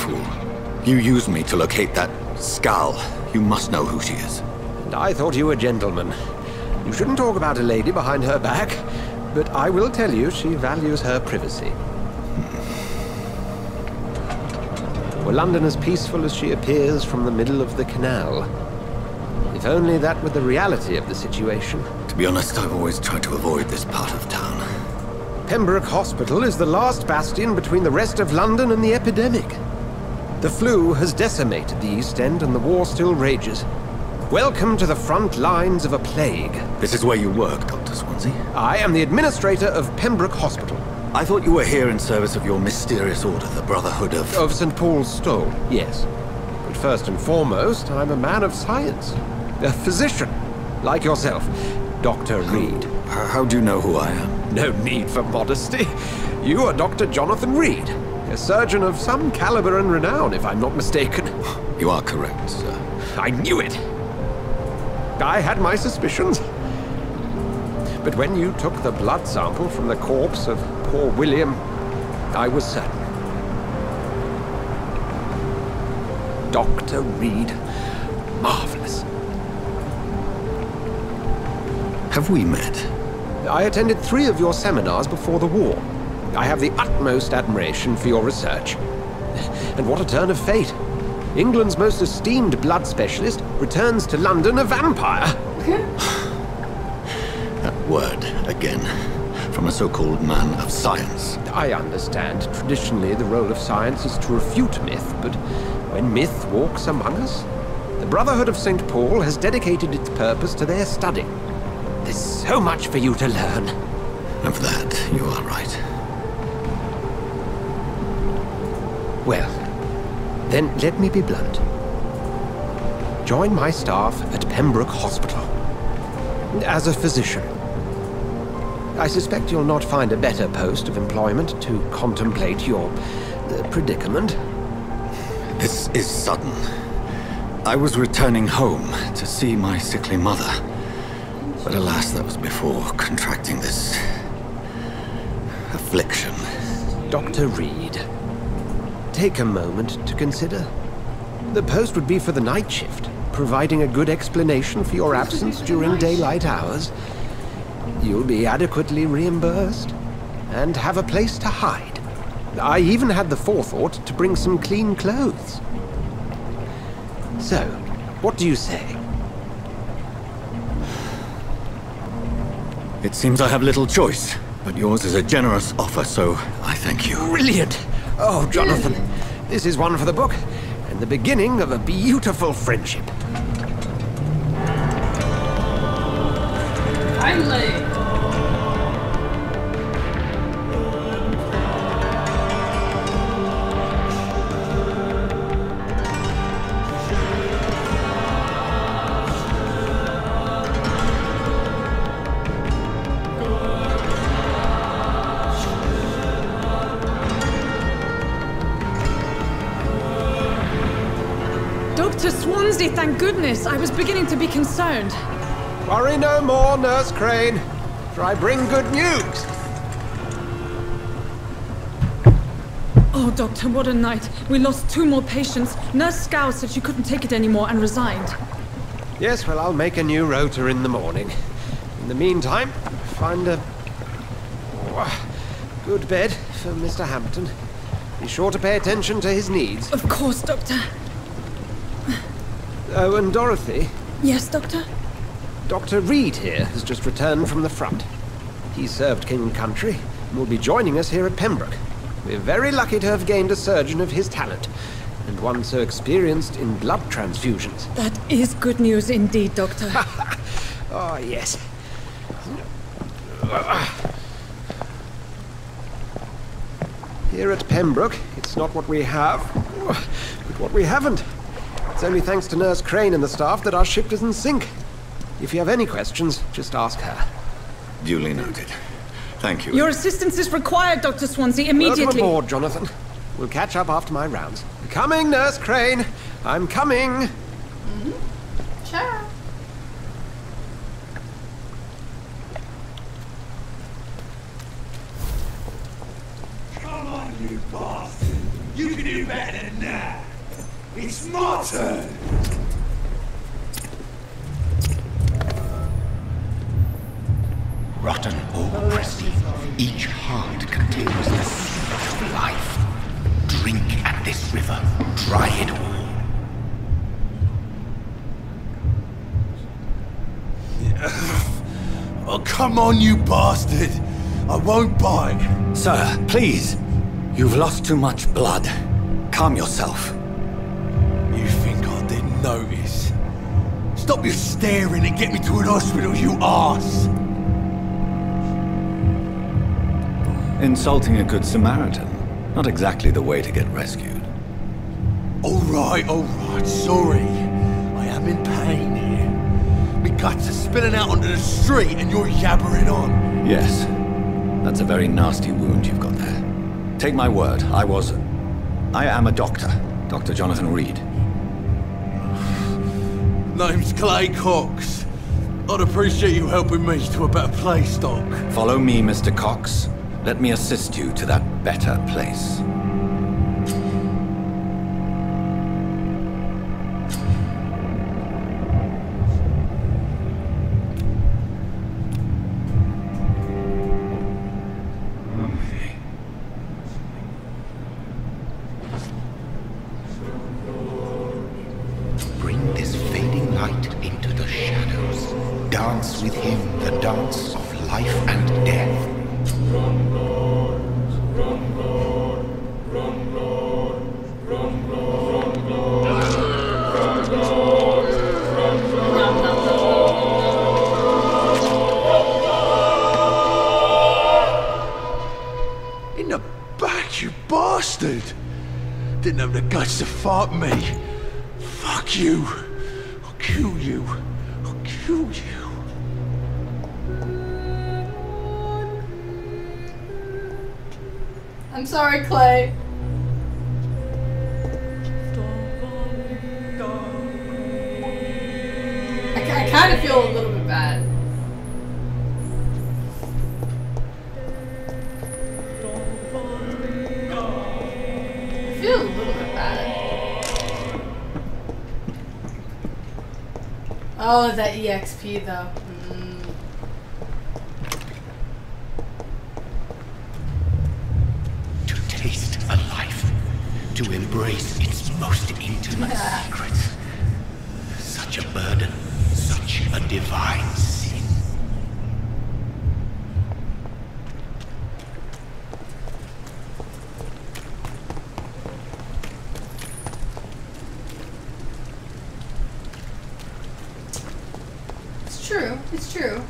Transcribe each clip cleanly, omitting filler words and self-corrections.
fool. You used me to locate that skull. You must know who she is. And I thought you a gentleman. You shouldn't talk about a lady behind her back, but I will tell you she values her privacy. Were London as peaceful as she appears from the middle of the canal? If only that were the reality of the situation. To be honest, I've always tried to avoid this part of town. Pembroke Hospital is the last bastion between the rest of London and the epidemic. The flu has decimated the East End and the war still rages. Welcome to the front lines of a plague. This is where you work, Dr. Swansea? I am the administrator of Pembroke Hospital. I thought you were here in service of your mysterious order, the Brotherhood of... Of St. Paul's Stole, yes. But first and foremost, I'm a man of science. A physician, like yourself, Dr. Reed. How do you know who I am? No need for modesty. You are Dr. Jonathan Reed, a surgeon of some caliber and renown, if I'm not mistaken. You are correct, sir. I knew it. I had my suspicions. But when you took the blood sample from the corpse of poor William, I was certain. Dr. Reed. Marvelous. Have we met? I attended 3 of your seminars before the war. I have the utmost admiration for your research. And what a turn of fate. England's most esteemed blood specialist returns to London a vampire. That word, again. From a so-called man of science. I understand. Traditionally, the role of science is to refute myth, but when myth walks among us, the Brotherhood of St. Paul has dedicated its purpose to their study. There's so much for you to learn. Of that, you are right. Well, then let me be blunt. Join my staff at Pembroke Hospital. As a physician. I suspect you'll not find a better post of employment to contemplate your predicament. This is sudden. I was returning home to see my sickly mother. But alas, that was before contracting this... affliction. Dr. Reed, take a moment to consider. The post would be for the night shift, providing a good explanation for your absence during daylight hours. You'll be adequately reimbursed, and have a place to hide. I even had the forethought to bring some clean clothes. So, what do you say? It seems I have little choice, but yours is a generous offer, so I thank you. Brilliant! Oh, Jonathan, this is one for the book, and the beginning of a beautiful friendship. Finally! Dr. Swansea, thank goodness. I was beginning to be concerned. Worry no more, Nurse Crane, for I bring good news. Oh, Doctor, what a night. We lost 2 more patients. Nurse Scow said she couldn't take it anymore and resigned. Yes, well, I'll make a new rota in the morning. In the meantime, find a good bed for Mr. Hampton. Be sure to pay attention to his needs. Of course, Doctor. Oh, and Dorothy, Yes, Doctor? Dr. Reed here has just returned from the front. He served King and Country and will be joining us here at Pembroke. We're very lucky to have gained a surgeon of his talent, and one so experienced in blood transfusions. That is good news indeed, Doctor. Oh, yes. Here at Pembroke, it's not what we have, but what we haven't. It's only thanks to Nurse Crane and the staff that our ship doesn't sink. If you have any questions, just ask her. Duly noted. Thank you. Your assistance is required, Dr. Swansea, immediately. Welcome aboard, Jonathan. We'll catch up after my rounds. Coming, Nurse Crane. I'm coming. Sure. Come on, you bastard. You can do better than now. It's my turn. Rotten or pristine, each heart contains the seed of life. Drink at this river, dry it all. Oh, come on, you bastard! I won't bite. Sir, please. You've lost too much blood. Calm yourself. You think I didn't notice? Stop your staring and get me to an hospital, you arse! Insulting a good Samaritan. Not exactly the way to get rescued. Alright, sorry. I am in pain here. Me guts are spilling out onto the street and you're yabbering on. Yes. That's a very nasty wound you've got there. Take my word, I am a doctor. Dr. Jonathan Reed. Name's Clay Cox. I'd appreciate you helping me to a better place, Doc. Follow me, Mr. Cox. Let me assist you to that better place. Bring this fading light into the shadows. Dance with him the dance of life and death. In the back, you bastard! Didn't have the guts to fight me. Fuck you. I'll kill you. I'll kill you. I'm sorry, Clay. I kind of feel a little bit bad. I feel a little bit bad. Oh, that EXP though. To taste a life, to embrace its most intimate secrets. Such a burden, such a divine sin. It's true. It's true.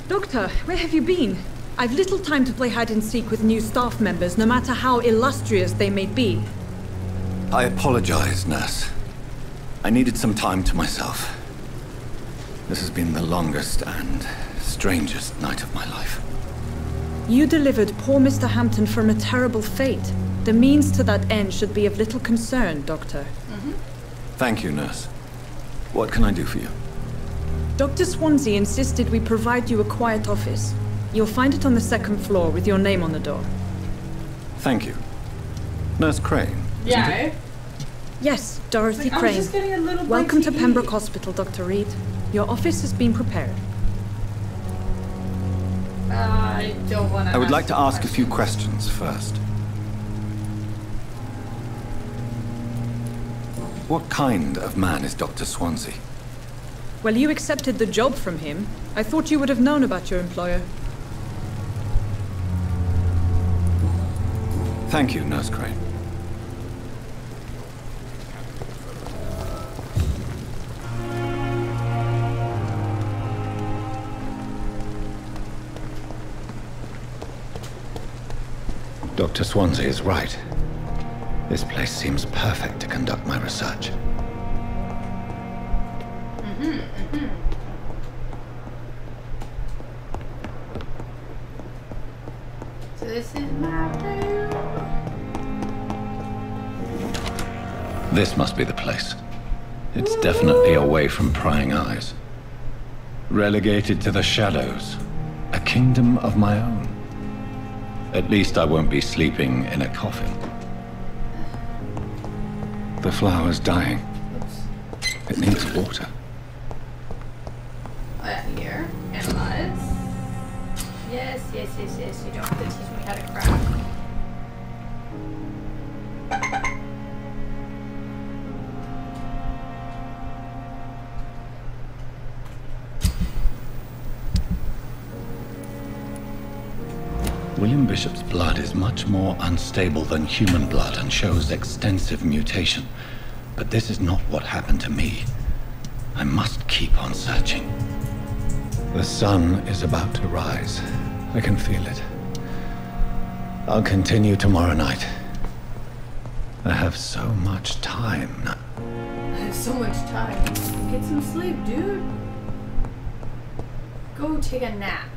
Doctor, where have you been? I've little time to play hide and seek with new staff members, no matter how illustrious they may be. I apologize, nurse. I needed some time to myself. This has been the longest and strangest night of my life. You delivered poor Mr. Hampton from a terrible fate. The means to that end should be of little concern, Doctor. Thank you, nurse. What can I do for you? Dr. Swansea insisted we provide you a quiet office. You'll find it on the second floor with your name on the door. Thank you. Nurse Crane. Yeah. Yes, Dorothy I'm Crane. just getting a little Welcome bite to to Pembroke eat. Hospital, Dr. Reed. Your office has been prepared. I don't want to. I would like to ask a few questions first. What kind of man is Dr. Swansea? Well, you accepted the job from him. I thought you would have known about your employer. Thank you, Nurse Crane. Dr. Swansea is right. This place seems perfect to conduct my research. So this is my room. This must be the place. It's definitely away from prying eyes. Relegated to the shadows. A kingdom of my own. At least I won't be sleeping in a coffin. The flower's dying. Oops. It needs water. Oh yeah, here. Analyze. Yes. You don't have to teach me how to craft. William Bishop's blood is much more unstable than human blood and shows extensive mutation. But this is not what happened to me. I must keep on searching. The sun is about to rise. I can feel it. I'll continue tomorrow night. I have so much time now. I have so much time. Get some sleep, dude. Go take a nap.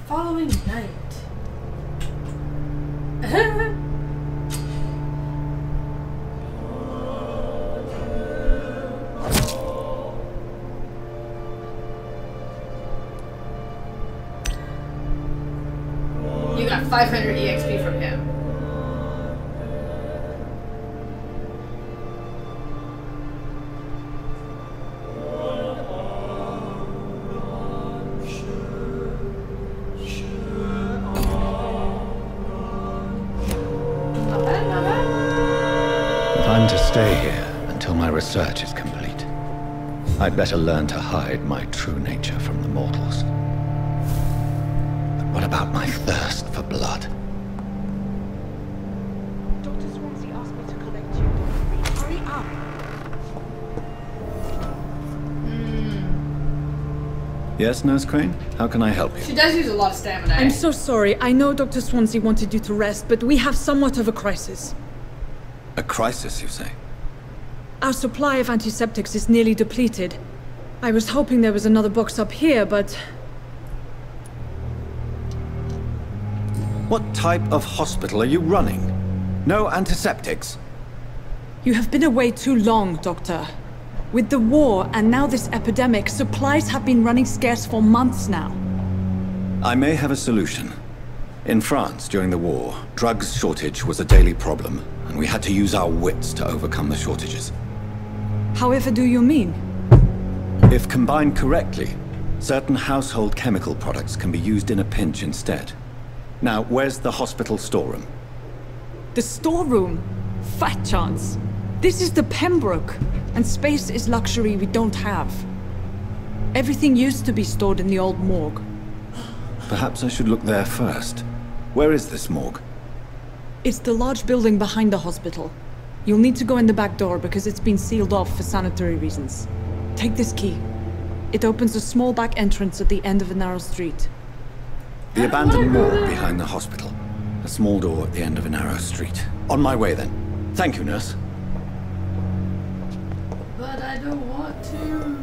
Following night. You got 500 EXP from him. Stay here until my research is complete. I'd better learn to hide my true nature from the mortals. But what about my thirst for blood? Dr. Swansea asked me to collect you. Hurry up! Yes, Nurse Crane? How can I help you? She does use a lot of stamina. I'm so sorry. I know Dr. Swansea wanted you to rest, but we have somewhat of a crisis. A crisis, you say? Our supply of antiseptics is nearly depleted. I was hoping there was another box up here, but... What type of hospital are you running? No antiseptics? You have been away too long, Doctor. With the war and now this epidemic, supplies have been running scarce for months now. I may have a solution. In France, during the war, drugs shortage was a daily problem, and we had to use our wits to overcome the shortages. However do you mean? If combined correctly, certain household chemical products can be used in a pinch instead. Now, where's the hospital storeroom? The storeroom? Fat chance. This is the Pembroke, and space is luxury we don't have. Everything used to be stored in the old morgue. Perhaps I should look there first. Where is this morgue? It's the large building behind the hospital. You'll need to go in the back door because it's been sealed off for sanitary reasons. Take this key. It opens a small back entrance at the end of a narrow street. The abandoned morgue behind the hospital. A small door at the end of a narrow street. On my way then. Thank you, nurse. But I don't want to.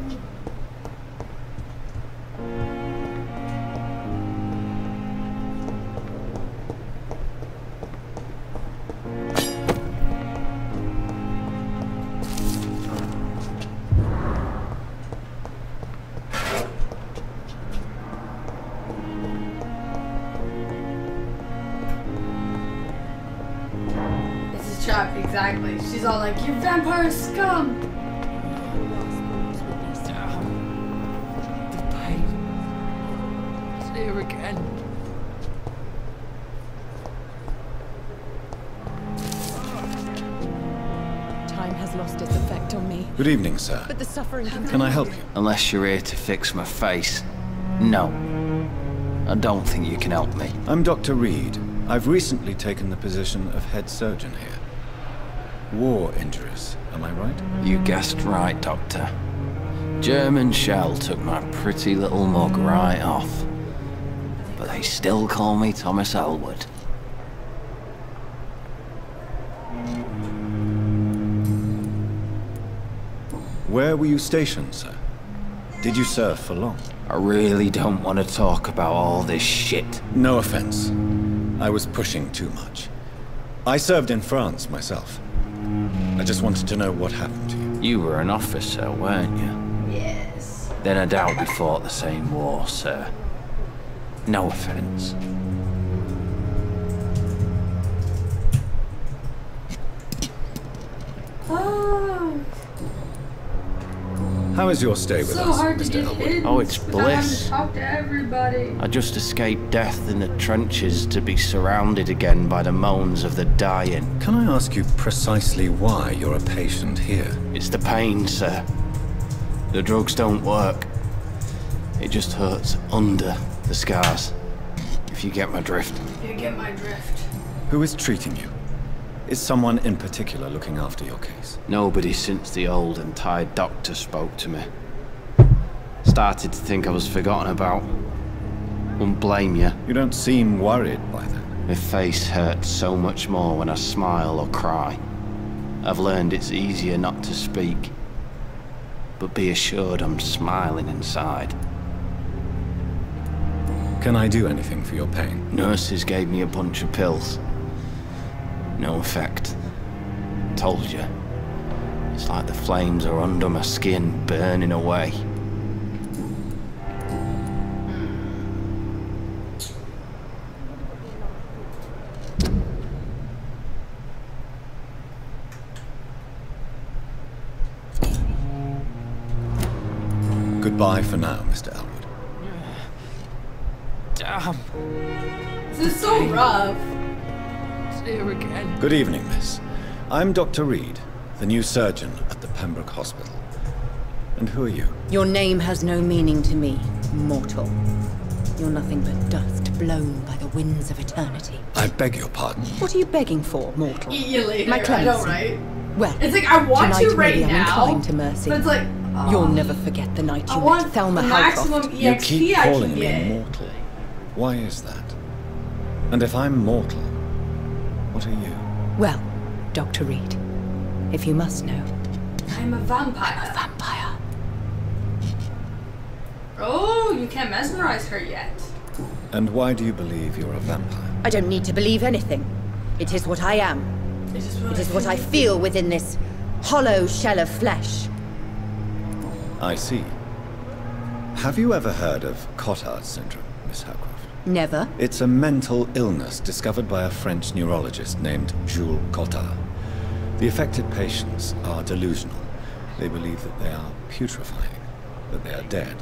Exactly. She's all like, "You vampire scum!" The pain. It's here again. time has lost its effect on me. Good evening, sir. But the suffering Can I help you? Unless you're here to fix my face. No. I don't think you can help me. I'm Dr. Reed. I've recently taken the position of head surgeon here. War injuries, am I right? You guessed right, Doctor. German shell took my pretty little mug right off. But they still call me Thomas Elwood. Where were you stationed, sir? Did you serve for long? I really don't want to talk about all this shit. No offense. I was pushing too much. I served in France myself. I just wanted to know what happened to you. You were an officer, weren't you? Yes. Then I doubt we fought the same war, sir. No offense. Oh, How is your stay with so us, hard to Mr. get Elwood? hidden. Oh, it's without having bliss. to talk to everybody. I just escaped death in the trenches to be surrounded again by the moans of the dying. Can I ask you precisely why you're a patient here? It's the pain, sir. The drugs don't work. It just hurts under the scars. If you get my drift. You get my drift. Who is treating you? Is someone in particular looking after your case? Nobody since the old and tired doctor spoke to me. Started to think I was forgotten about. Wouldn't blame you. You don't seem worried by that. My face hurts so much more when I smile or cry. I've learned it's easier not to speak. But be assured I'm smiling inside. Can I do anything for your pain? Nurses gave me a bunch of pills. No effect. Told you. It's like the flames are under my skin, burning away. Goodbye for now, Mr. Elwood. Damn. This is so rough. It's here again. Good evening, miss. I'm Dr. Reed, the new surgeon at the Pembroke Hospital. And who are you? Your name has no meaning to me, mortal. You're nothing but dust blown by the winds of eternity. I beg your pardon. What are you begging for, mortal? Eat you later. My I clemency. know, right? Well, It's like I want tonight to right maybe I'm now, inclined to mercy. but it's like You'll never forget the night I you want met Thelma the Hycroft. maximum You EXP keep I calling can me get. mortal. Why is that? And if I'm mortal, what are you? Well, Dr. Reed, if you must know, I'm a vampire. vampire. Oh, you can't mesmerize her yet. And why do you believe you're a vampire? I don't need to believe anything. It is what I am. It It is what I feel within this hollow shell of flesh. I see. Have you ever heard of Cotard syndrome, Miss Hycroft? Never. It's a mental illness discovered by a French neurologist named Jules Cotard. The affected patients are delusional. They believe that they are putrefying, that they are dead,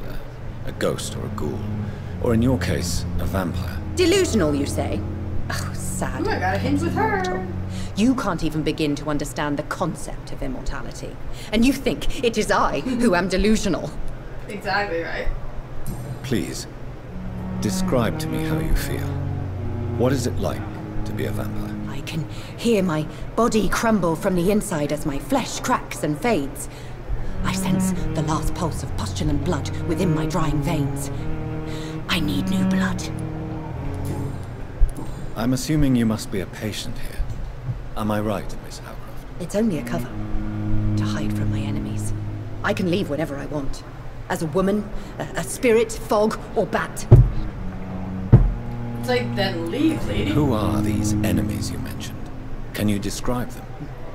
a ghost or a ghoul, or in your case, a vampire. Delusional, you say? Oh, Oh sad. my god, a hint with her. You can't even begin to understand the concept of immortality. And you think it is I who am delusional. Exactly right. Please, describe to me how you feel. What is it like to be a vampire? I can hear my body crumble from the inside as my flesh cracks and fades. I sense the last pulse of postulant blood within my drying veins. I need new blood. I'm assuming you must be a patient here. Am I right, Miss Hycroft? It's only a cover to hide from my enemies. I can leave whenever I want. As a woman, a spirit, fog, or bat. It's like, then leave, lady. Who are these enemies you mentioned? Can you describe them?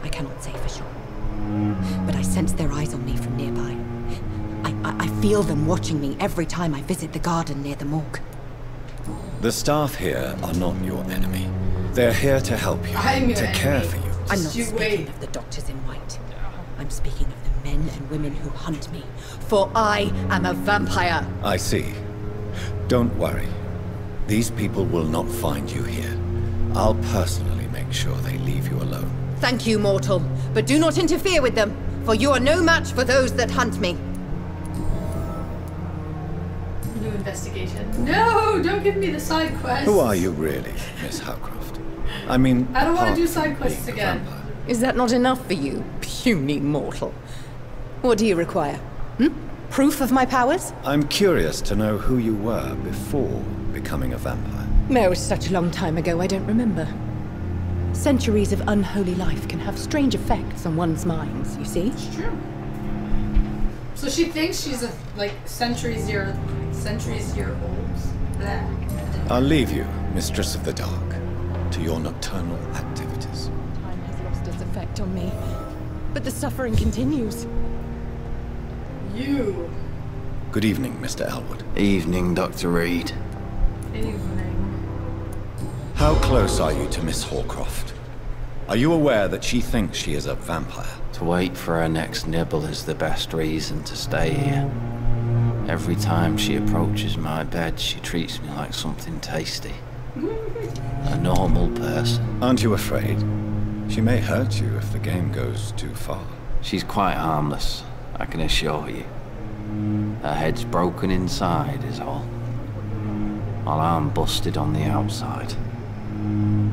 I cannot say for sure. But I sense their eyes on me from nearby. I feel them watching me every time I visit the garden near the morgue. The staff here are not your enemy. They're here to help you, I'm your to care enemy. for you. I'm not You speaking wait. of the doctors in white. I'm speaking of the men and women who hunt me. For I am a vampire. I see. Don't worry. These people will not find you here. I'll personally make sure they leave you alone. Thank you, mortal, but do not interfere with them, for you are no match for those that hunt me. New investigation. No, don't give me the side quest. Who are you really, Miss Howcroft? I mean, I don't want to apart do from side quests being a again. vampire. Is that not enough for you, puny mortal? What do you require? Proof of my powers? I'm curious to know who you were before becoming a vampire. No, it was such a long time ago, I don't remember. Centuries of unholy life can have strange effects on one's minds, you see? It's true. So she thinks she's a centuries year old. Blah. I'll leave you, Mistress of the Dark, to your nocturnal activities. Time has lost its effect on me, but the suffering continues. You. Good evening, Mr. Elwood. Evening, Dr. Reed. Evening. How close are you to Miss Hawcroft? Are you aware that she thinks she is a vampire? To wait for her next nibble is the best reason to stay here. Every time she approaches my bed, she treats me like something tasty. A normal person. Aren't you afraid? She may hurt you if the game goes too far. She's quite harmless, I can assure you. Her head's broken inside is all. While I'm busted on the outside.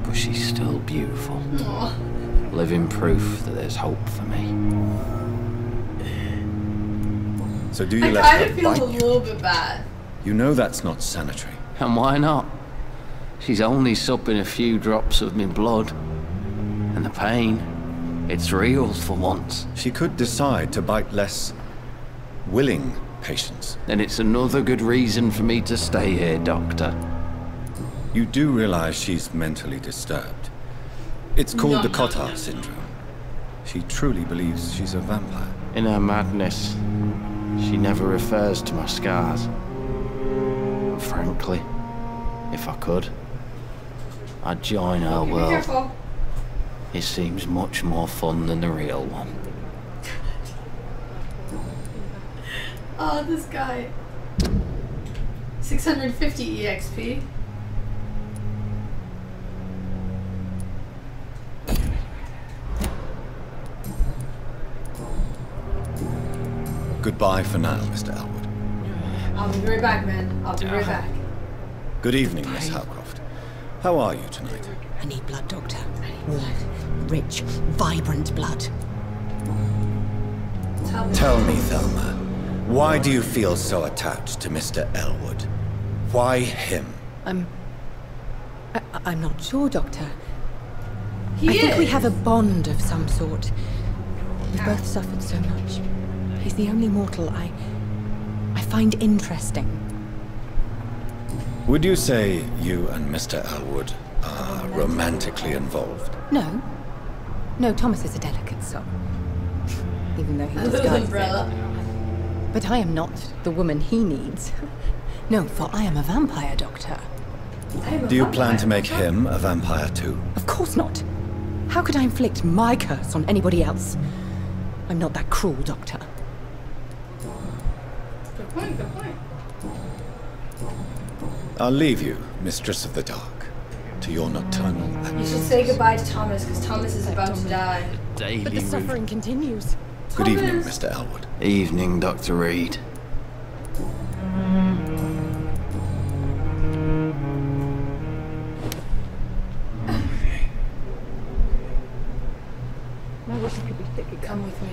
But she's still beautiful. Aww. Living proof that there's hope for me. So do you I let kind her of feel a bite you? little bit bad. You know that's not sanitary. And why not? She's only supping a few drops of me blood. And the pain, it's real for once. She could decide to bite less willing patients. Then it's another good reason for me to stay here, Doctor. You do realize she's mentally disturbed. It's called the Cotard syndrome. She truly believes she's a vampire. In her madness, she never refers to my scars. And frankly, if I could, I'd join her Be world. careful. It seems much more fun than the real one. Oh, this guy. 650 EXP. Goodbye for now, Mr. Elwood. I'll be right back, man. I'll be right back. Good evening, Miss Howcroft. How are you tonight? I need blood, Doctor. Warm, rich, vibrant blood. Tell me, Thelma, why do you feel so attached to Mr. Elwood? Why him? I'm not sure, Doctor. He I think we is. have a bond of some sort. We've both suffered so much. He's the only mortal I find interesting. Would you say you and Mr. Elwood are romantically involved? No. No, Thomas is a delicate soul. Even though he A little disguises umbrella. it. But I am not the woman he needs. No, for I am a vampire, Doctor. Do you plan to make him a vampire too? Of course not. How could I inflict my curse on anybody else? I'm not that cruel, Doctor. Good point, good point. I'll leave you, Mistress of the Dark, to your nocturnal You activities. should say goodbye to Thomas, because Thomas is about to die. Daily But the suffering continues. Good evening, Thomas. Mr. Elwood. Evening, Dr. Reed. My wish could be thick again. Come with me.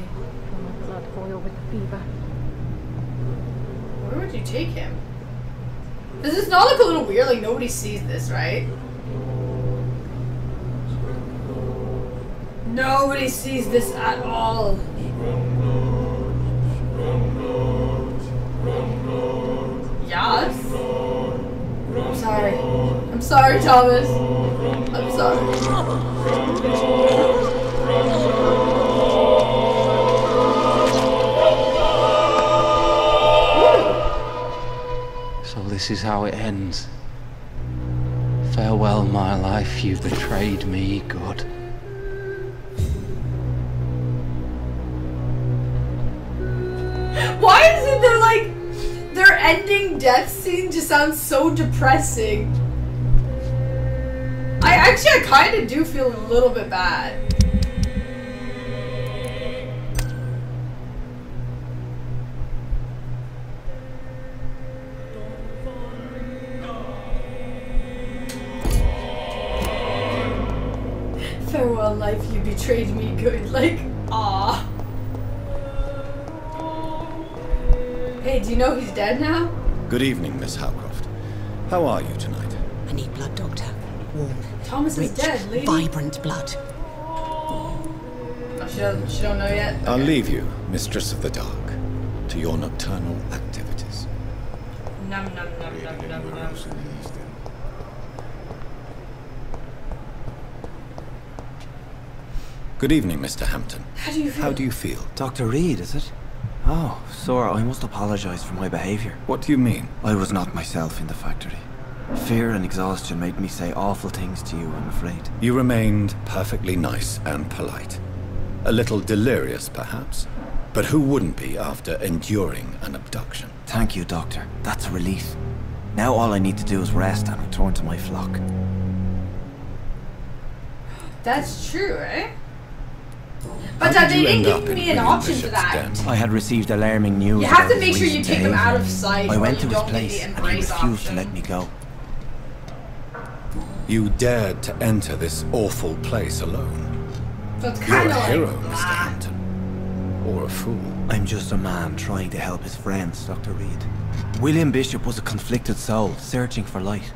My blood boil with the fever. Where would you take him? Does this not look a little weird? Like, nobody sees this, right? Nobody sees this at all. Yes? I'm sorry. I'm sorry, Thomas. I'm sorry. So this is how it ends. Farewell, my life, you betrayed me, good. Why is it they're like their ending death scene just sounds so depressing? I kind of do feel a little bit bad. life, you betrayed me good. Like, aw. Hey, do you know he's dead now? Good evening, Miss Howcroft. How are you tonight? I need blood, Doctor. Warm. Thomas is rich, dead, lady. vibrant blood. Oh, she don't know yet? I'll Okay. leave you, Mistress of the Dark, to your nocturnal activities. Num num num num num num. Good evening, Mr. Hampton. How do you feel? How do you feel? Dr. Reed, is it? Oh, sir, I must apologize for my behavior. What do you mean? I was not myself in the factory. Fear and exhaustion made me say awful things to you, I'm afraid. You remained perfectly nice and polite. A little delirious, perhaps. But who wouldn't be after enduring an abduction? Thank you, Doctor. That's a relief. Now all I need to do is rest and return to my flock. That's true, eh? But How did they you didn't end up give in me an William option for Bishop's that. den? I had received alarming news. You have about to make his sure you recent take them out of behavior. sight. I or went you to his don't get place the and he embrace refused to option. let me go. You dared to enter this awful place alone. So it's You're kind a of hero, like, Mr. ah. Hampton. Or a fool. I'm just a man trying to help his friends, Dr. Reed. William Bishop was a conflicted soul, searching for light.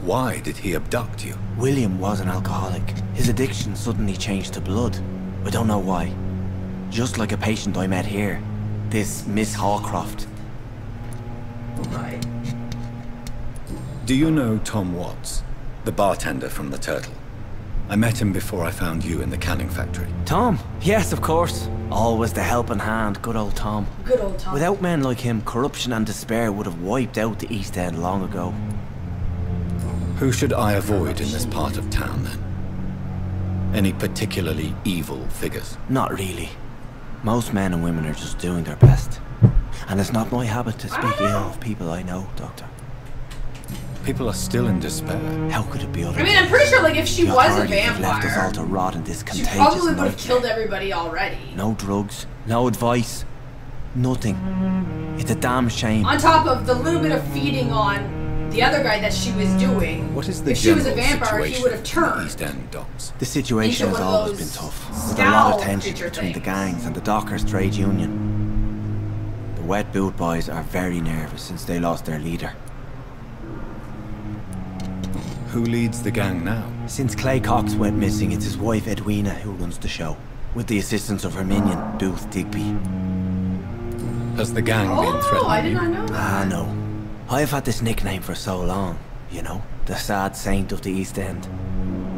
Why did he abduct you? William was an alcoholic. His addiction suddenly changed to blood. I don't know why. Just like a patient I met here. This Miss Hawcroft. Right. Do you know Tom Watts, the bartender from the Turtle? I met him before I found you in the canning factory. Tom? Yes, of course. Always the helping hand, good old Tom. Good old Tom. Without men like him, corruption and despair would have wiped out the East End long ago. Who should I avoid in this part of town, then? Any particularly evil figures? Not really. Most men and women are just doing their best. And it's not my habit to speak ill of people I know, Doctor. People are still in despair. How could it be I otherwise? mean, I'm pretty sure, like, if she The was a authorities have left us all vampire, to rot in this she contagious probably would have nightmare. killed everybody already. No drugs, no advice, nothing. It's a damn shame. On top of the little bit of feeding on the other guy that she was doing. What is the if she was a general vampire, he situation would have in the turned. East End docks? The situation Into has one of always those been tough, with a lot of scowl tension creature between the things. gangs and the Dockers trade union. The Wet Boot boys are very nervous since they lost their leader. Who leads the gang now? Since Clay Cox went missing, it's his wife Edwina who runs the show, with the assistance of her minion, Booth Digby. Has the gang been threatening I did you? not know that. Ah, no. I've had this nickname for so long, you know, the sad saint of the East End.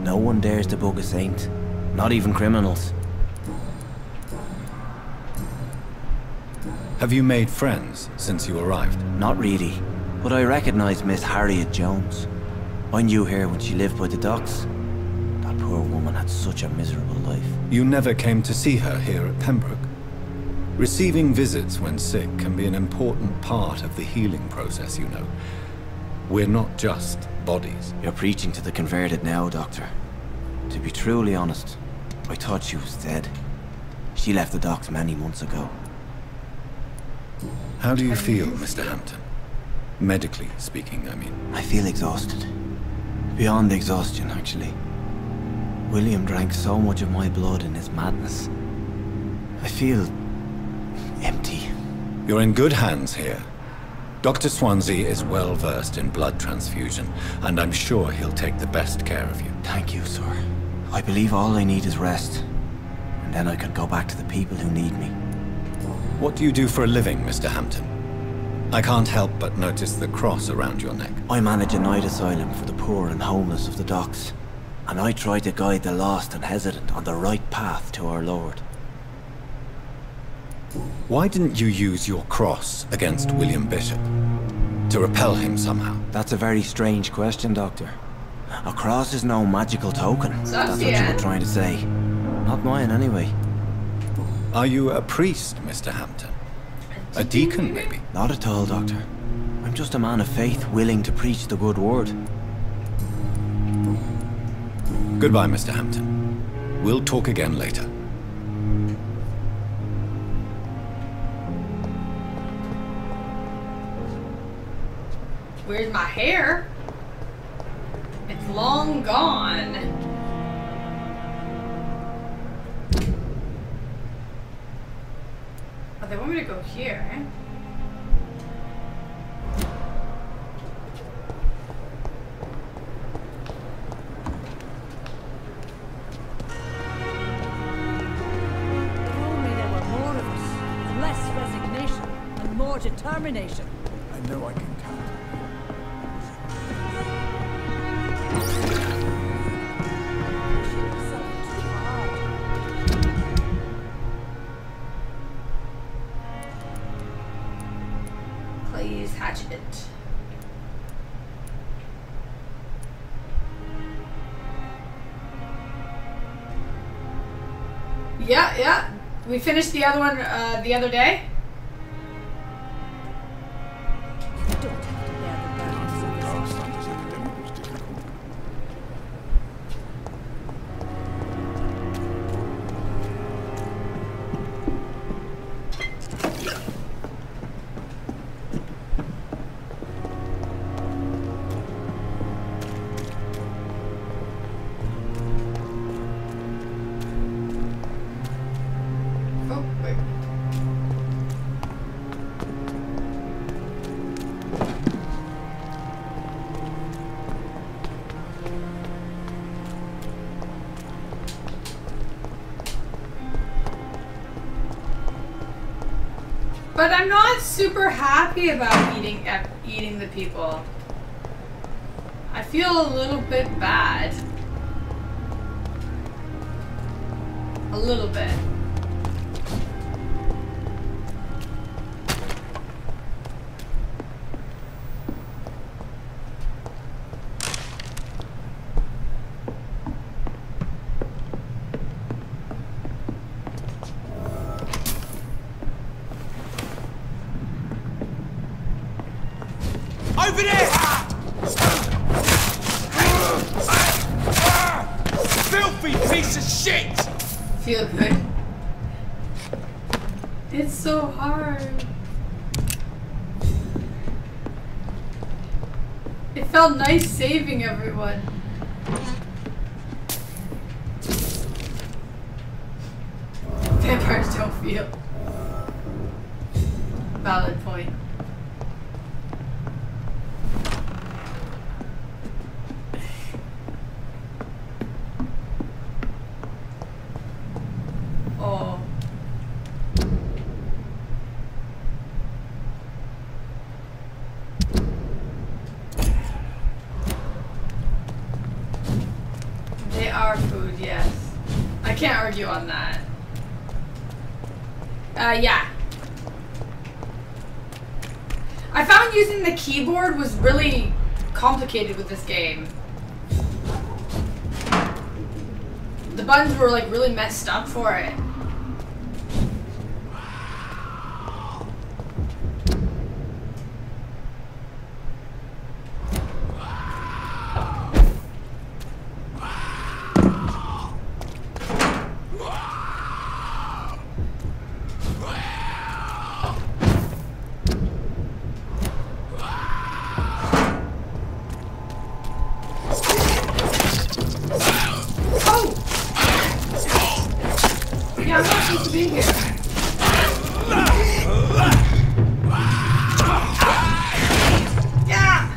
No one dares to bug a saint, not even criminals. Have you made friends since you arrived? Not really, but I recognize Miss Harriet Jones. I knew her when she lived by the docks. That poor woman had such a miserable life. You never came to see her here at Pembroke? Receiving visits when sick can be an important part of the healing process, you know. We're not just bodies. You're preaching to the converted now, Doctor. To be truly honest, I thought she was dead. She left the docks many months ago. How do you feel, Mr. Hampton? Medically speaking, I mean. I feel exhausted. Beyond exhaustion, actually. William drank so much of my blood in his madness. I feel empty. You're in good hands here. Dr. Swansea is well versed in blood transfusion, and I'm sure he'll take the best care of you. Thank you, sir. I believe all I need is rest. And then I can go back to the people who need me. What do you do for a living, Mr. Hampton? I can't help but notice the cross around your neck. I manage a night asylum for the poor and homeless of the docks. And I try to guide the lost and hesitant on the right path to our Lord. Why didn't you use your cross against William Bishop? To repel him somehow? That's a very strange question, Doctor. A cross is no magical token. That's what you were trying to say. Not mine, anyway. Are you a priest, Mr. Hampton? A deacon, maybe? Not at all, Doctor. I'm just a man of faith, willing to preach the good word. Goodbye, Mr. Hampton. We'll talk again later. Where's my hair? It's long gone. Oh, they want me to go here, eh? If only there were more of us. Less resignation and more determination. I know I can count. Please hatch it. Yeah, yeah. We finished the other one the other day. You don't have to bear the burdens of this. Last time this epidemic was difficult. Oh, wait. But I'm not super happy about eating the people. I feel a little bit bad. A little bit. Over there! Filthy piece of shit! Feel good. It's so hard. It felt nice saving everyone. Vampires don't feel. Valid point. Oh. They are food, yes. I can't argue on that. Yeah. I found using the keyboard was really complicated with this game. The buttons were like really messed up for it. Yeah, I'm not supposed to be here. Yeah!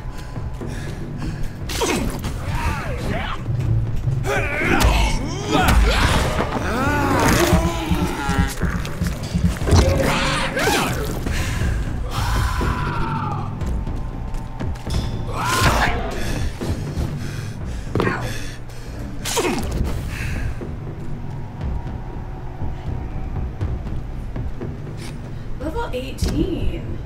Level 18.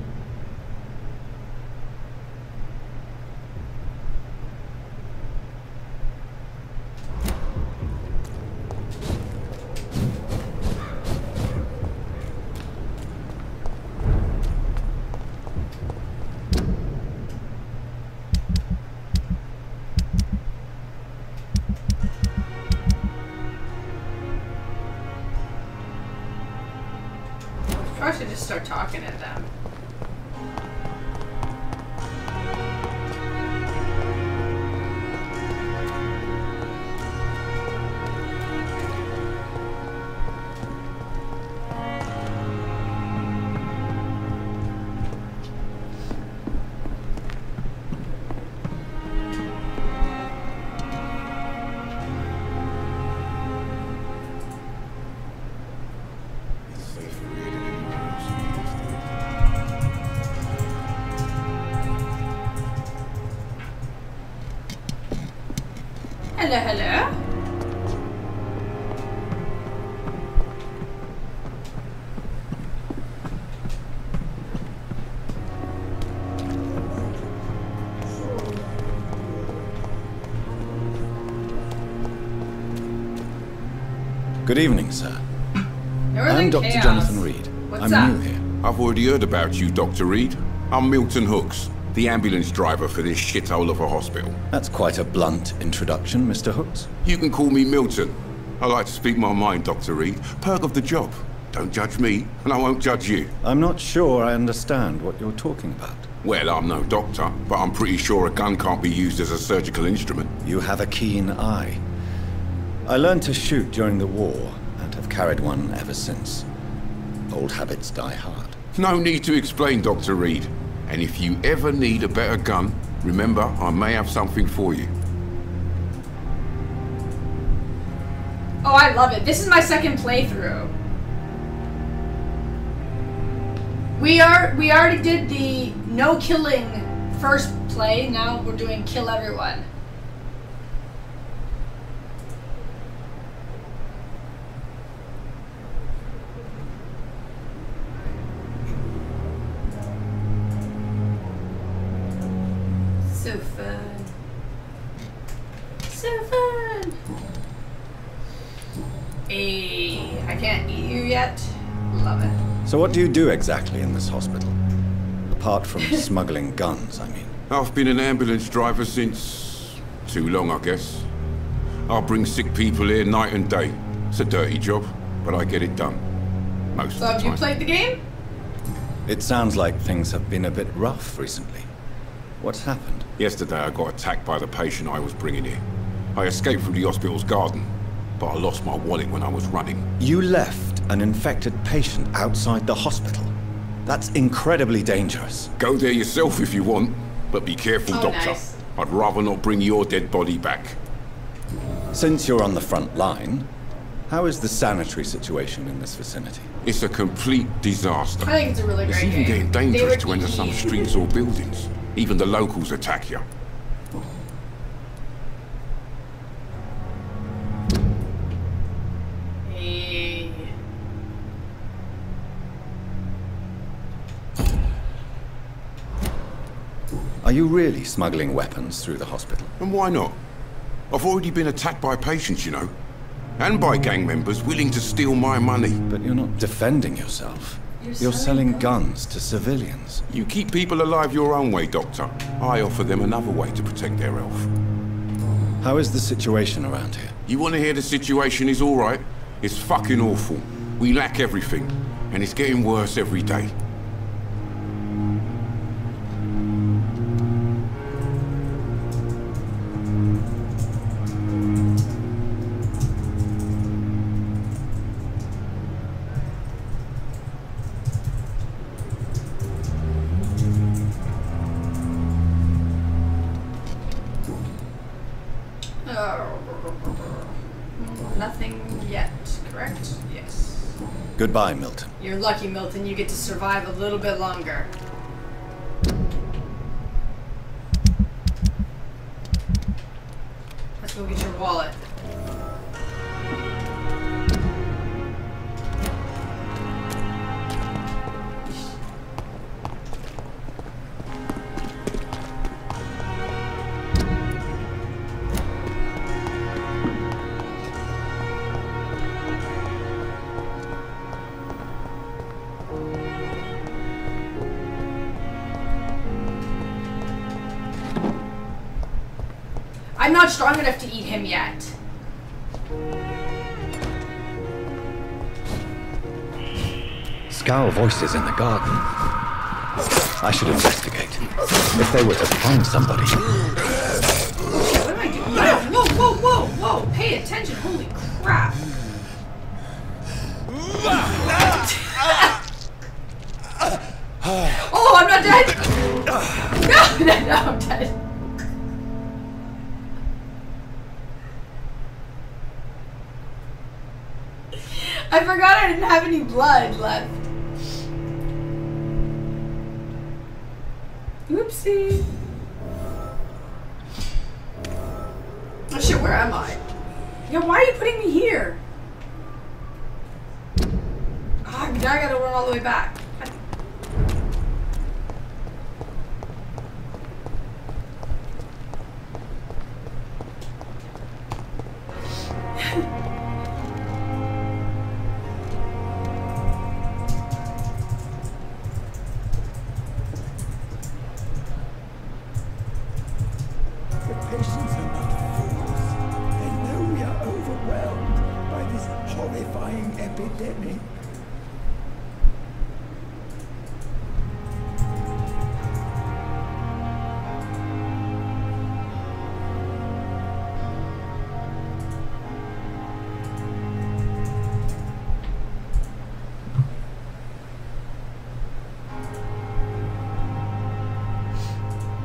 Probably should just start talking at them. hello, hello. Good evening, sir. Northern I'm Dr. Chaos. Jonathan Reed. What's I'm up? new here. I've already heard about you, Dr. Reed. I'm Milton Hooks, the ambulance driver for this shithole of a hospital. That's quite a blunt introduction, Mr. Hooks. You can call me Milton. I like to speak my mind, Dr. Reed. Perk of the job. Don't judge me, and I won't judge you. I'm not sure I understand what you're talking about. Well, I'm no doctor, but I'm pretty sure a gun can't be used as a surgical instrument. You have a keen eye. I learned to shoot during the war, and have carried one ever since. Old habits die hard. No need to explain, Dr. Reed. And if you ever need a better gun, remember, I may have something for you. Oh, I love it. This is my second playthrough. We already did the no killing first play. Now we're doing kill everyone. So fun. So fun. Hey, I can't eat you yet. Love it. So what do you do exactly in this hospital? Apart from smuggling guns, I mean. I've been an ambulance driver since... too long, I guess. I bring sick people here night and day. It's a dirty job, but I get it done. Most So of the have time. you played the game? It sounds like things have been a bit rough recently. What's happened? Yesterday I got attacked by the patient I was bringing here. I escaped from the hospital's garden, but I lost my wallet when I was running. You left an infected patient outside the hospital. That's incredibly dangerous. Go there yourself if you want, but be careful, Oh, Doctor. nice. I'd rather not bring your dead body back. Since you're on the front line, how is the sanitary situation in this vicinity? It's a complete disaster. I think it's a really It's great even game. getting dangerous Favorite to enter some EG. streets or buildings. Even the locals attack you. Hey. Are you really smuggling weapons through the hospital? And why not? I've already been attacked by patients, you know. And by gang members willing to steal my money. But you're not defending yourself. You're selling guns to civilians. You keep people alive your own way, Doctor. I offer them another way to protect their health. How is the situation around here? You want to hear the situation is all right? It's fucking awful. We lack everything. And it's getting worse every day. Nothing yet, correct? Yes. Goodbye, Milton. You're lucky, Milton. You get to survive a little bit longer. Let's go get your wallet. I'm not strong enough to eat him yet. Scowl voices in the garden. I should investigate. If they were to find somebody. What am I doing? Whoa, whoa, whoa, whoa! Pay attention! Holy crap! Oh, I'm not dead! No, no, no, I'm dead. I forgot I didn't have any blood left. Oopsie. shit, where am I? Yeah, why are you putting me here? Ah, now I gotta run all the way back.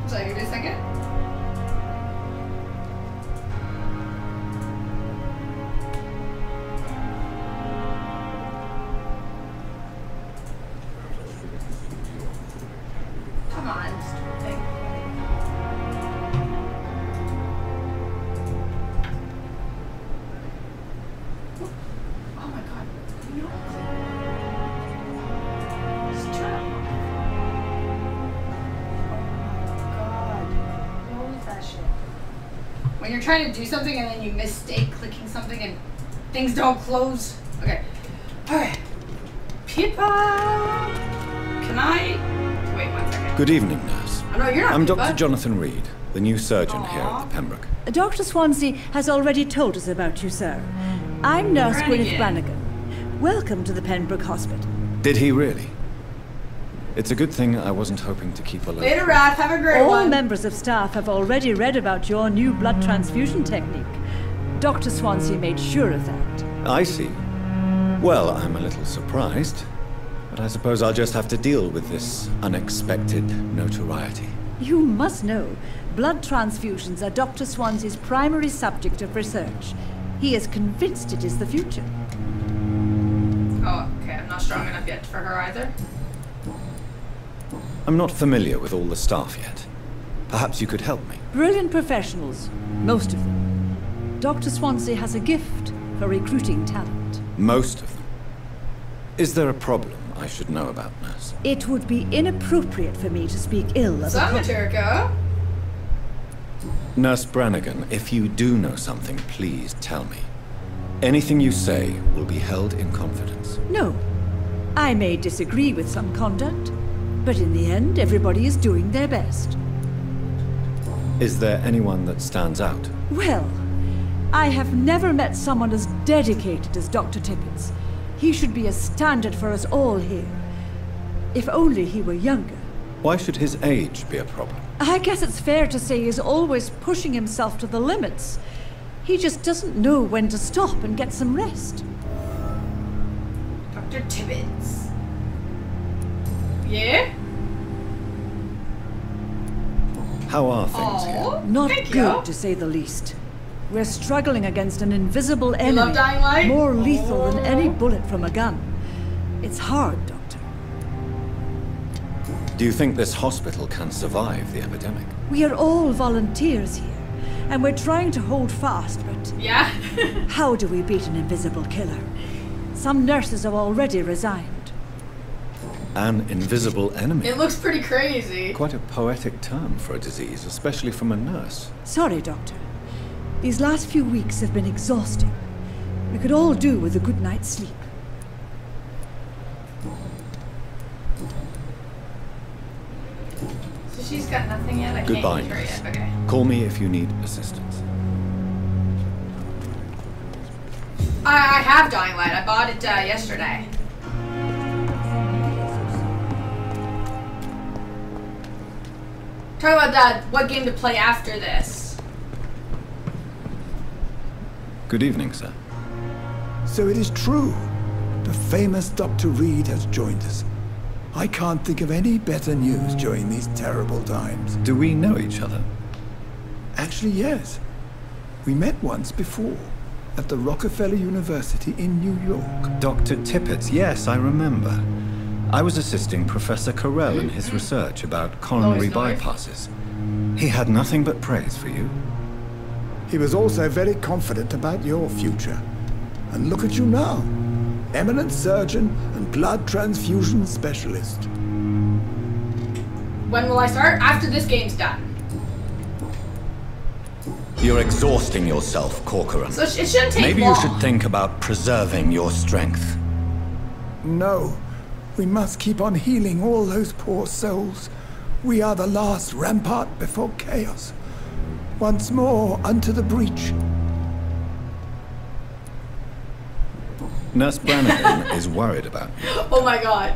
So give me a second. Come on, stupid thing. Oh my god. No. Stop. When you're trying to do something and then you mistake clicking something and things don't close. Okay. Alright. Pippa! Can I... Wait 1 second. Good evening, nurse. Oh, no, you're not I'm Pippa. Dr. Jonathan Reed, the new surgeon here at the Pembroke. Dr. Swansea has already told us about you, sir. I'm Nurse Gwyneth Brannigan. Welcome to the Pembroke Hospital. Did he really? It's a good thing I wasn't hoping to keep alone. Later, Rat. Have a great All one. members of staff have already read about your new blood transfusion technique. Dr. Swansea made sure of that. I see. Well, I'm a little surprised, but I suppose I'll just have to deal with this unexpected notoriety. You must know, blood transfusions are Dr. Swansea's primary subject of research. He is convinced it is the future. Oh, okay. I'm not strong enough yet for her either. I'm not familiar with all the staff yet. Perhaps you could help me. Brilliant professionals, most of them. Dr. Swansea has a gift for recruiting talent. Most of them. Is there a problem I should know about, nurse? It would be inappropriate for me to speak ill of a Samaturka. Nurse Brannigan, if you do know something, please tell me. Anything you say will be held in confidence. No. I may disagree with some conduct, but in the end, everybody is doing their best. Is there anyone that stands out? Well, I have never met someone as dedicated as Dr. Tippett. He should be a standard for us all here. If only he were younger. Why should his age be a problem? I guess it's fair to say he's always pushing himself to the limits. He just doesn't know when to stop and get some rest. Dr. Tippett. Yeah? How are things here? Not thank good, you. to say the least. We're struggling against an invisible You enemy, love Dying Light? more lethal than any bullet from a gun. It's hard, Doctor. Do you think this hospital can survive the epidemic? We are all volunteers here, and we're trying to hold fast, but... Yeah? how do we beat an invisible killer? Some nurses have already resigned. An invisible enemy? It looks pretty crazy. Quite a poetic term for a disease, especially from a nurse. Sorry, Doctor. These last few weeks have been exhausting. We could all do with a good night's sleep. So she's got nothing yet? I Goodbye, can't use her nurse. yet. Okay. Call me if you need assistance. I have Dying Light. I bought it yesterday. Talk about that. What game to play after this? Good evening, sir. So it is true. The famous Dr. Reed has joined us. I can't think of any better news during these terrible times. Do we know each other? Actually, yes. We met once before, at the Rockefeller University in New York. Dr. Tippett, yes, I remember. I was assisting Professor Carell in his research about coronary bypasses. He had nothing but praise for you. He was also very confident about your future. And look at you now. Eminent surgeon and blood transfusion specialist. When will I start? After this game's done. You're exhausting yourself, Corcoran. So it shouldn't take Maybe long. you should think about preserving your strength. No. We must keep on healing all those poor souls. We are the last rampart before chaos. Once more unto the breach. Nurse Brannigan is worried about you. Oh my god.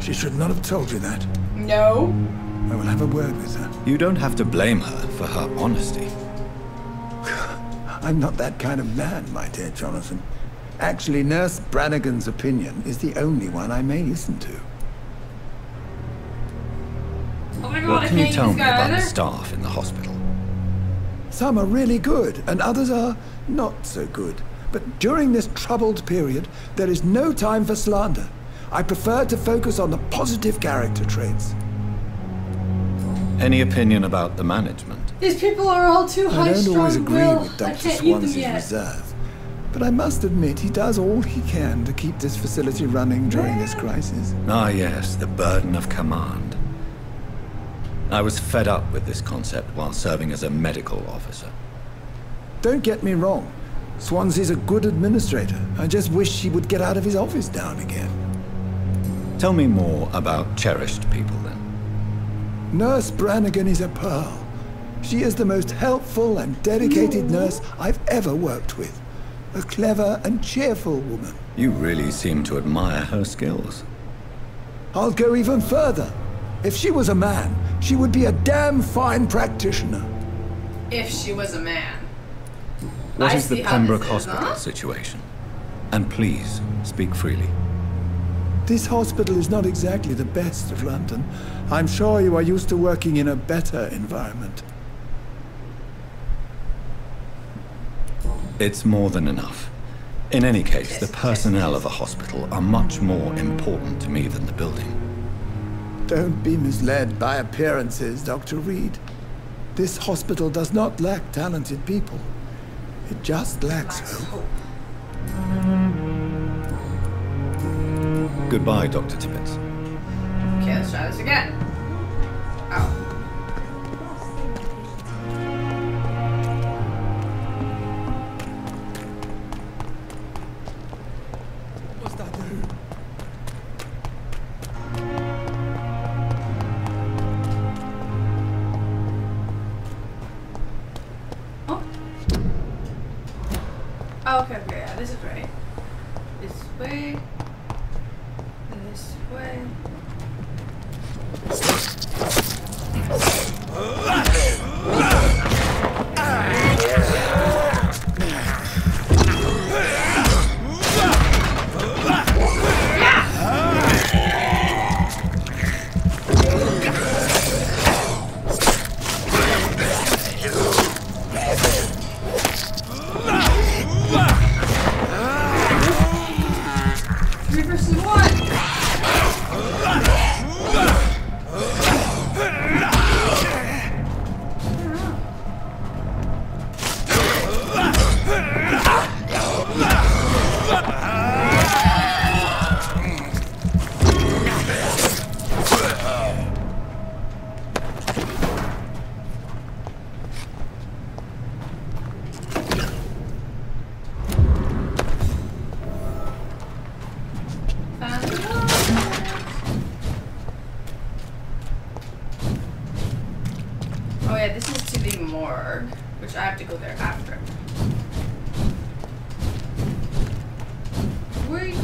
She should not have told you that. No. I will have a word with her. You don't have to blame her for her honesty. I'm not that kind of man, my dear Jonathan. Actually, Nurse Brannigan's opinion is the only one I may listen to. Oh my god, What I can you can't tell use me this guy about the either. staff in the hospital? Some are really good, and others are not so good. But during this troubled period, there is no time for slander. I prefer to focus on the positive character traits. Any opinion about the management? These people are all too I high don't always strung agree will. with I Dr. can't eat them Swansea's yet. reserve, but I must admit he does all he can to keep this facility running during this crisis. Ah yes, the burden of command. I was fed up with this concept while serving as a medical officer. Don't get me wrong. Swansea's a good administrator. I just wish he would get out of his office now and again. Tell me more about cherished people then. Nurse Brannigan is a pearl. She is the most helpful and dedicated nurse I've ever worked with. A clever and cheerful woman. You really seem to admire her skills. I'll go even further. If she was a man, she would be a damn fine practitioner. If she was a man. What I is the see how Pembroke this is, Hospital huh? situation? And please, speak freely. This hospital is not exactly the best of London. I'm sure you are used to working in a better environment. It's more than enough. In any case, the personnel of the hospital are much more important to me than the building. Don't be misled by appearances, Dr. Reed. This hospital does not lack talented people. It just lacks hope. Goodbye, Dr. Tippett. Okay, let's try this again. Oh. What's that do? Oh, okay, yeah, this is right. This way. This way. Oh yeah, this is to the morgue, which I have to go there after. Wait.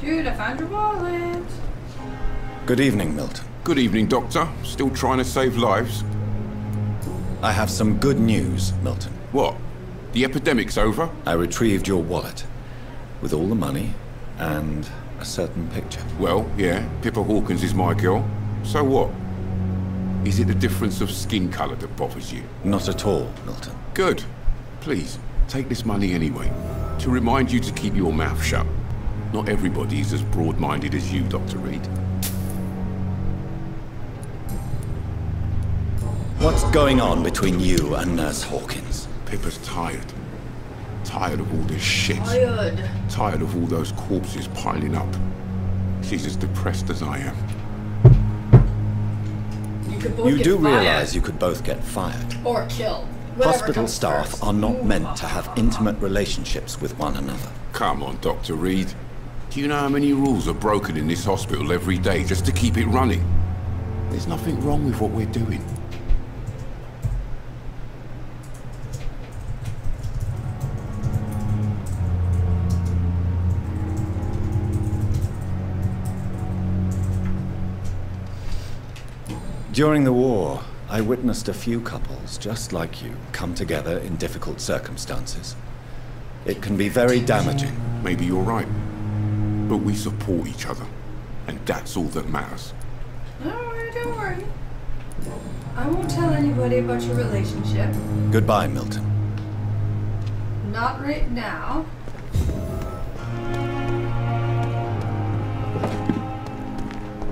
Dude, I found your wallet. Good evening, Milton. Good evening, Doctor. Still trying to save lives? I have some good news, Milton. What? The epidemic's over? I retrieved your wallet, with all the money, and a certain picture. Well, yeah, Pippa Hawkins is my girl. So what? Is it the difference of skin colour that bothers you? Not at all, Milton. Good. Please, take this money anyway. To remind you to keep your mouth shut. Not everybody is as broad-minded as you, Dr. Reed. What's going on between you and Nurse Hawkins? Pippa's tired. Tired of all this shit. Tired. Tired of all those corpses piling up. She's as depressed as I am. You do realize you could both get fired. Or killed. Whatever Hospital comes staff first. are not meant to have intimate relationships with one another. Come on, Dr. Reed. Do you know how many rules are broken in this hospital every day just to keep it running? There's nothing wrong with what we're doing. During the war, I witnessed a few couples, just like you, come together in difficult circumstances. It can be very damaging. Maybe you're right. But we support each other. And that's all that matters. Alright, don't worry. I won't tell anybody about your relationship. Goodbye, Milton. Not right now.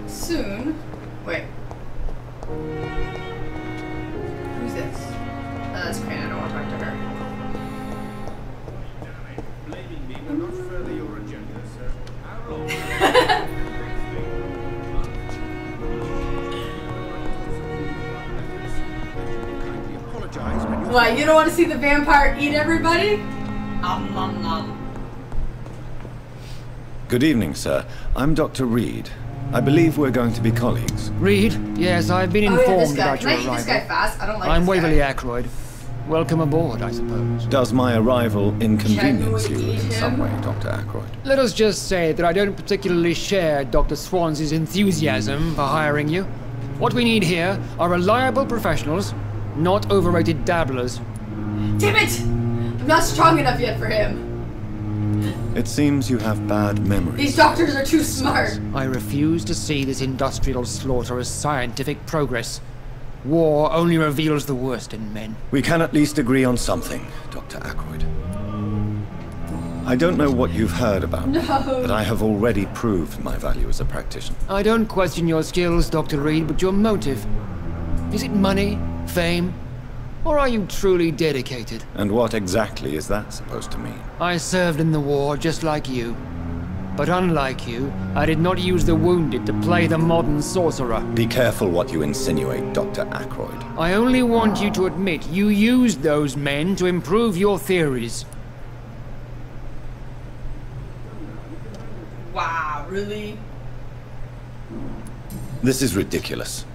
Soon. Wait. Who's this? That's Crane. I don't want to talk to her. What, you don't want to see the vampire eat everybody? Nom nom. Good evening, sir. I'm Dr. Reed. I believe we're going to be colleagues. Reed? Yes, I've been informed about your Can I eat this guy arrival. fast? I don't like I'm this Waverly guy. Ackroyd. Welcome aboard, I suppose. Does my arrival inconvenience you Genuinely in eat some him? way, Dr. Ackroyd? Let us just say that I don't particularly share Dr. Swansea's enthusiasm for hiring you. What we need here are reliable professionals, not overrated dabblers. Damn it! I'm not strong enough yet for him. It seems you have bad memories. These doctors are too smart. I refuse to see this industrial slaughter as scientific progress. War only reveals the worst in men. We can at least agree on something, Dr. Ackroyd. I don't know what you've heard about me, but I have already proved my value as a practitioner. I don't question your skills, Dr. Reed, but your motive. Is it money, fame, or are you truly dedicated? And what exactly is that supposed to mean? I served in the war just like you. But unlike you, I did not use the wounded to play the modern sorcerer. Be careful what you insinuate, Dr. Ackroyd. I only want you to admit you used those men to improve your theories. Wow, really? This is ridiculous.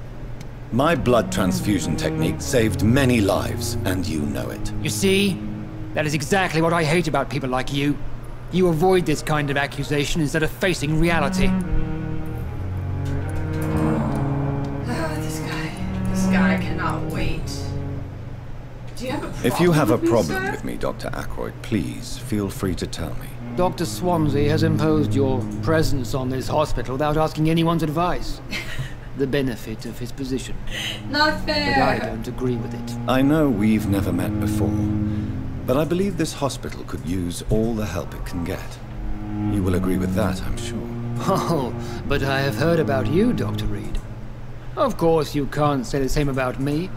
My blood transfusion technique saved many lives, and you know it. You see? That is exactly what I hate about people like you. You avoid this kind of accusation instead of facing reality. This guy cannot wait. Do you have a problem If you have a with me, problem sir? with me, Dr. Ackroyd, please feel free to tell me. Dr. Swansea has imposed your presence on this hospital without asking anyone's advice. The benefit of his position. Not But fair. I don't agree with it. I know we've never met before, but I believe this hospital could use all the help it can get. You will agree with that, I'm sure. Oh, but I have heard about you, Dr. Reed. Of course, you can't say the same about me,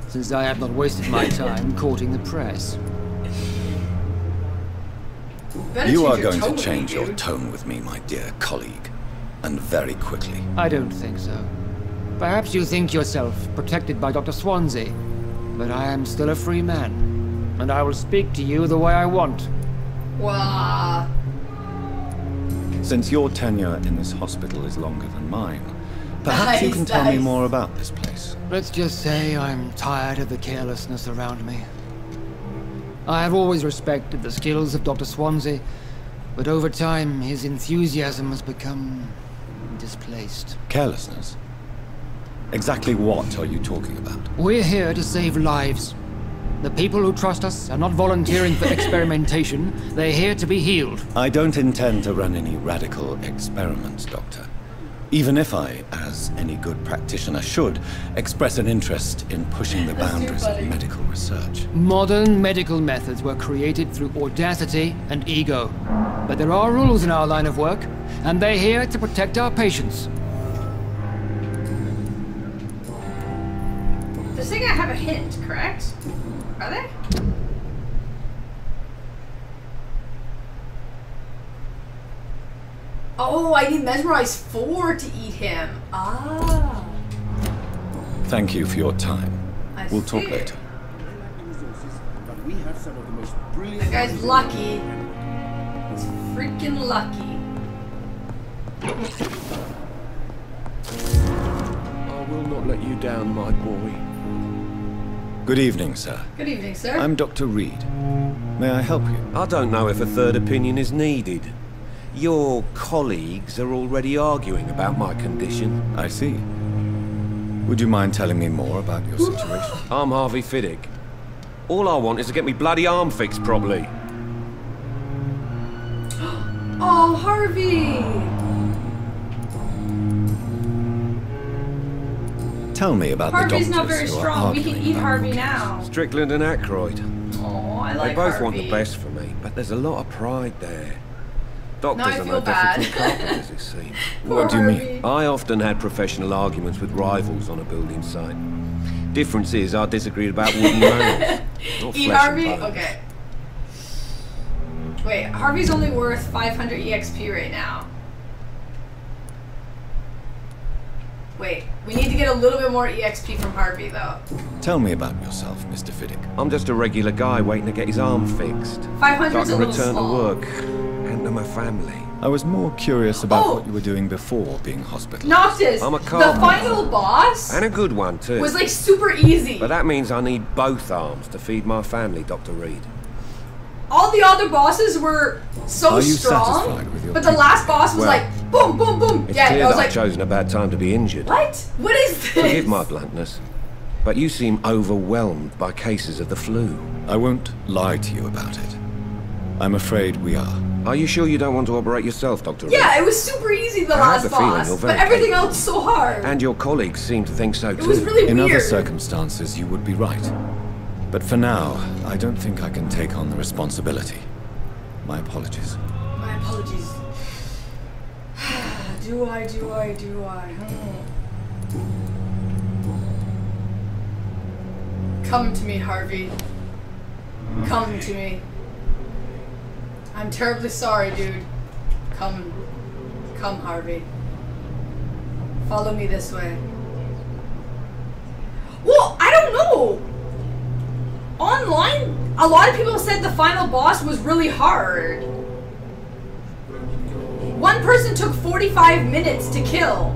since I have not wasted my time courting the press. Better You change are your going tone to with change me, your dude. tone with me, my dear colleague, and very quickly. I don't think so. Perhaps you think yourself protected by Dr. Swansea, but I am still a free man, and I will speak to you the way I want. Wow. Since your tenure in this hospital is longer than mine, perhaps you Nice, can tell me nice. more about this place. Let's just say I'm tired of the carelessness around me. I have always respected the skills of Dr. Swansea, but over time his enthusiasm has become displaced. Carelessness? Exactly what are you talking about? We're here to save lives. The people who trust us are not volunteering for experimentation. They're here to be healed. I don't intend to run any radical experiments, Doctor. Even if I, as any good practitioner should, express an interest in pushing the boundaries of medical research. Modern medical methods were created through audacity and ego. But there are rules in our line of work, and they're here to protect our patients. This thing I have a hint, correct? Are they? Oh, I need Mesmerize 4 to eat him. Ah. Thank you for your time. We'll talk later. That guy's lucky. He's freaking lucky. I will not let you down, my boy. Good evening, sir. Good evening, sir. I'm Dr. Reed. May I help you? I don't know if a third opinion is needed. Your colleagues are already arguing about my condition. I see. Would you mind telling me more about your situation? I'm Harvey Fiddick. All I want is to get me bloody arm fixed properly. Oh, Harvey! Tell me about Harvey's the doctors not very who are strong. We can arguing eat about Harvey your now. Strickland and Aykroyd. Oh, I like They both Harvey. want the best for me, but there's a lot of pride there. Now Doctors I are feel no bad. different from carpenters, it seems. What do you mean? I often had professional arguments with rivals on a building site. Difference is, I disagreed about wooden nails. Not Eat flesh Harvey? and bone. Okay. Wait, Harvey's only worth 500 EXP right now. Wait, we need to get a little bit more EXP from Harvey, though. Tell me about yourself, Mr. Fiddick. I'm just a regular guy waiting to get his arm fixed. 500's so I a can little return small. to work and to my family. I was more curious about what you were doing before being hospitalized. Noctis, I'm a the carpenter. final boss And a good one, too. was like super easy. But that means I need both arms to feed my family, Dr. Reed. All the other bosses were so Are you strong, satisfied with your but the last boss was Well, like boom, boom, boom. It's Yeah, clear I was that like, I've chosen a bad time to be injured. what? What is this? Forgive my bluntness, but you seem overwhelmed by cases of the flu. I won't lie to you about it. I'm afraid we are. Are you sure you don't want to operate yourself, Dr. Reed? Yeah, it was super easy the I have last the feeling boss, you're but very everything capable. else so hard. And your colleagues seem to think so, too. It was really In weird. other circumstances, you would be right. But for now, I don't think I can take on the responsibility. My apologies. My apologies. do I? Come to me, Harvey. Come to me. I'm terribly sorry, dude. Come, Harvey. Follow me this way. Well, I don't know. Online, a lot of people said the final boss was really hard. One person took 45 minutes to kill.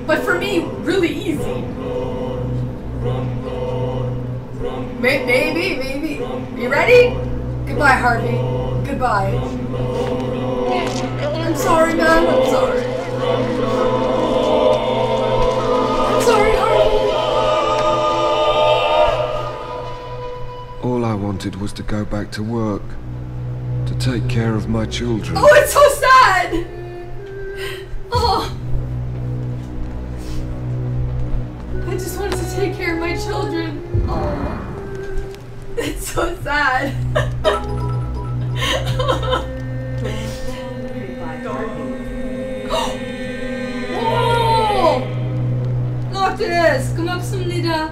But for me, really easy. Maybe. You ready? Goodbye, Harvey. Goodbye. I'm sorry, man. I'm sorry. I'm sorry, Harvey. All I wanted was to go back to work, to take care of my children. Oh, it's so sad. Oh. I just wanted to take care of my children. Oh. It's so sad. Oh! Noctis! 고맙습니다.